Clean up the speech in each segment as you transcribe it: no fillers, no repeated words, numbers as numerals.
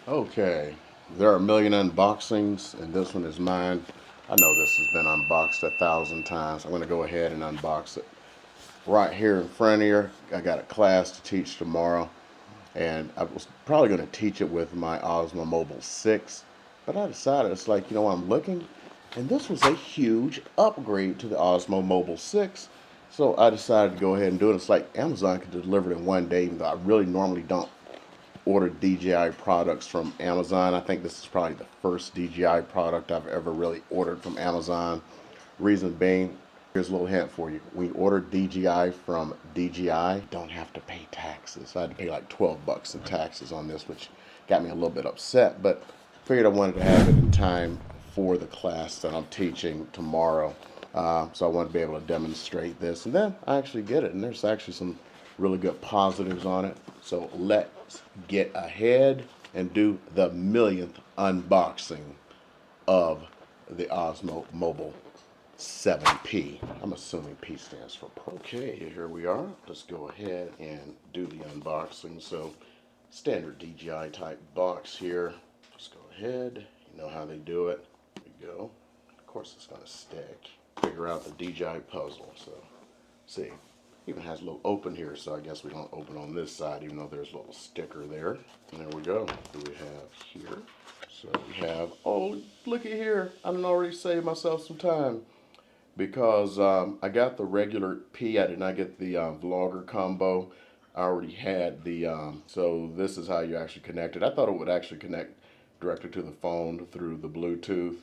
Okay, there are a million unboxings, and this one is mine. I know this has been unboxed 1,000 times. I'm going to go ahead and unbox it. Right here in front of you, I got a class to teach tomorrow, and I was probably going to teach it with my Osmo Mobile 6, but I decided it's like, I'm looking, and this was a huge upgrade to the Osmo Mobile 6, so I decided to go ahead and do it. It's like Amazon could deliver it in one day, even though I really normally don't order DJI products from Amazon. I think this is probably the first DJI product I've ever really ordered from Amazon. Reason being, here's a little hint for you. When you order DJI from DJI, you don't have to pay taxes. I had to pay like 12 bucks in taxes on this, which got me a little bit upset, but figured I wanted to have it in time for the class that I'm teaching tomorrow. So I wanted to be able to demonstrate this, and then I actually get it, and there's actually some really good positives on it. So let's get ahead and do the millionth unboxing of the Osmo Mobile 7P. I'm assuming P stands for Pro. Okay, here we are. Let's go ahead and do the unboxing. So standard DJI type box here. Let's go ahead. You know how they do it. There we go. Of course it's gonna stick. Figure out the DJI puzzle. So see, even has a little open here, so I guess we don't open on this side, even though there's a little sticker there. And there we go. What do we have here? So we have, oh, look at here. I done already saved myself some time because I got the regular P. I did not get the vlogger combo. I already had the, so this is how you actually connect it. I thought it would actually connect directly to the phone through the Bluetooth,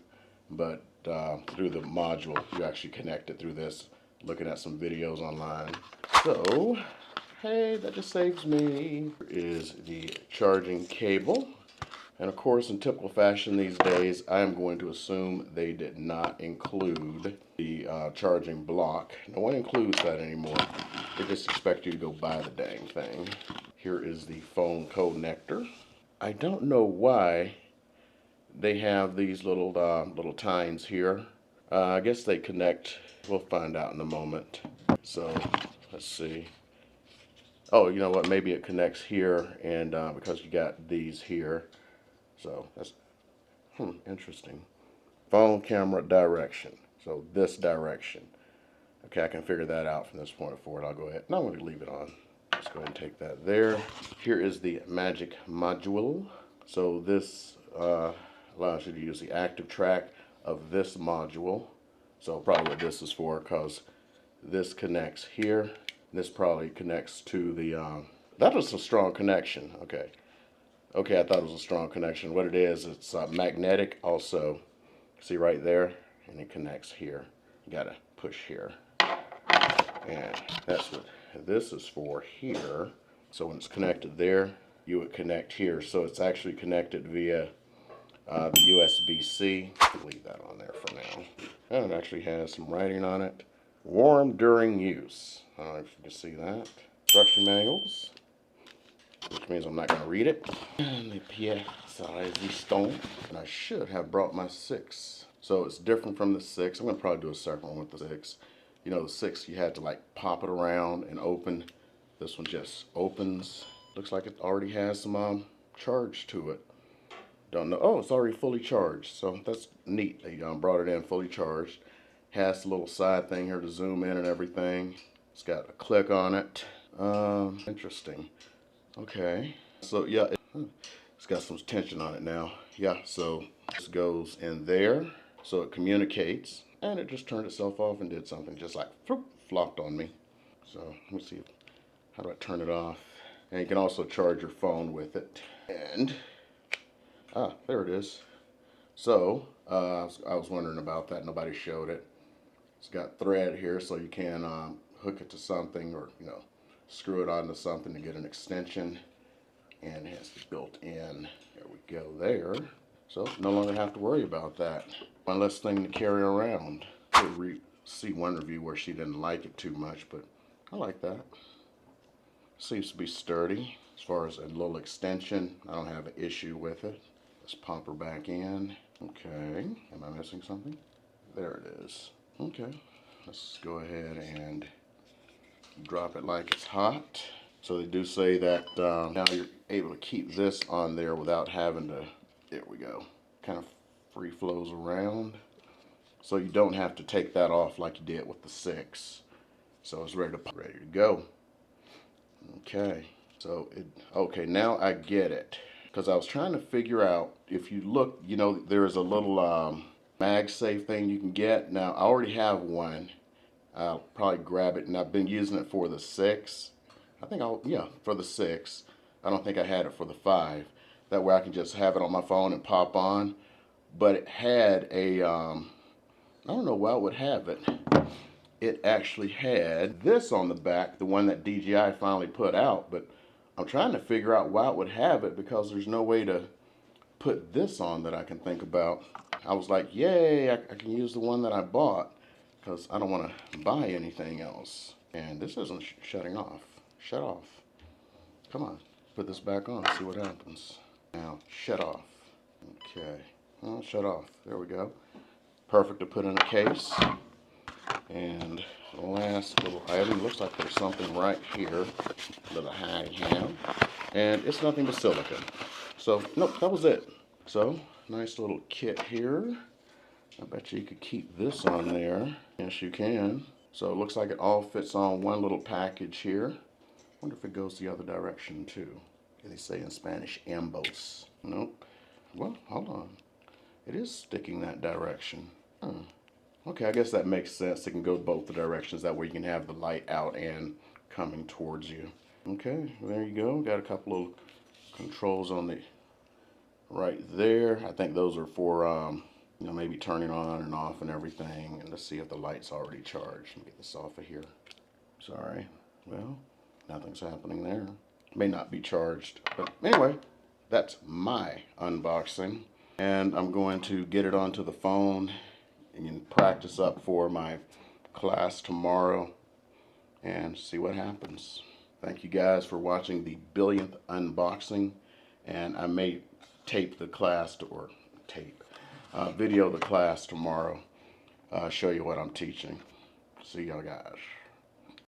but through the module, you actually connect it through this, looking at some videos online. So, hey, that just saves me. Here is the charging cable. And of course, in typical fashion these days, I am going to assume they did not include the charging block. No one includes that anymore. They just expect you to go buy the dang thing. Here is the phone connector. I don't know why they have these little tines here. I guess they connect. We'll find out in a moment. So let's see. Oh, you know what? Maybe it connects here, and because you got these here, so that's interesting. Phone camera direction. So this direction. Okay, I can figure that out from this point forward. I'll go ahead. No, I'm going to leave it on. Let's go ahead and take that there. Here is the magic module. So this allows you to use the active track of this module. So probably what this is for, because this connects here. This probably connects to the, that was a strong connection. Okay. Okay, I thought it was a strong connection. What it is, it's magnetic also. See right there? And it connects here. You gotta push here. And that's what this is for here. So when it's connected there, you would connect here. So it's actually connected via the USB-C. Leave that on there for now. And it actually has some writing on it. Warm during use. I don't know if you can see that. Instruction manuals, which means I'm not going to read it. And the pièce résistante. And I should have brought my 6. So it's different from the 6. I'm going to probably do a second one with the 6. You know, the 6, you had to like pop it around and open. This one just opens. Looks like it already has some charge to it. Don't know. Oh, it's already fully charged. So that's neat. They brought it in fully charged. Has a little side thing here to zoom in and everything. It's got a click on it. Interesting. Okay. So yeah, it's got some tension on it now. Yeah, so this goes in there. So it communicates. And it just turned itself off and did something. Just like flopped on me. So let me see. How do I turn it off? And you can also charge your phone with it. And there it is. So I was wondering about that. Nobody showed it. It's got thread here, so you can hook it to something, or screw it onto something to get an extension. And it has the built-in. There we go. There. So no longer have to worry about that. One less thing to carry around. I see one review where she didn't like it too much, but I like that. Seems to be sturdy. As far as a little extension, I don't have an issue with it. Let's pop her back in. Okay, am I missing something? There it is. Okay, let's go ahead and drop it like it's hot. So they do say that now you're able to keep this on there without having to, there we go, kind of free flows around. So you don't have to take that off like you did with the 6. So it's ready to go. Okay, so okay, now I get it. Because I was trying to figure out, if you look, you know, there's a little MagSafe thing you can get. Now, I already have one. I'll probably grab it, and I've been using it for the 6. I think yeah, for the 6. I don't think I had it for the 5. That way I can just have it on my phone and pop on. But it had a, I don't know why it would have it. It actually had this on the back, the one that DJI finally put out, but I'm trying to figure out why it would have it, because there's no way to put this on that I can think about. I was like, yay, I can use the one that I bought, because I don't want to buy anything else. And this isn't shutting off. Shut off. Come on, put this back on, see what happens. Now, shut off. Okay, well, shut off. There we go. Perfect to put in a case. And the last little item, looks like there's something right here that I have. And it's nothing but silicone. So, nope, that was it. So, nice little kit here. I bet you could keep this on there. Yes, you can. So it looks like it all fits on one little package here. Wonder if it goes the other direction too. They say in Spanish, ambos. Nope. Well, hold on. It is sticking that direction. Okay, I guess that makes sense. It can go both the directions. That way you can have the light out and coming towards you. Okay, there you go. Got a couple of controls on the right there. I think those are for you know, maybe turning on and off and everything. And let's see if the light's already charged. Let me get this off of here. Sorry. Well, nothing's happening there. May not be charged. But anyway, that's my unboxing. And I'm going to get it onto the phone and practice up for my class tomorrow and see what happens. Thank you guys for watching the 1000th unboxing. And I may tape the class video the class tomorrow. Show you what I'm teaching. See y'all guys.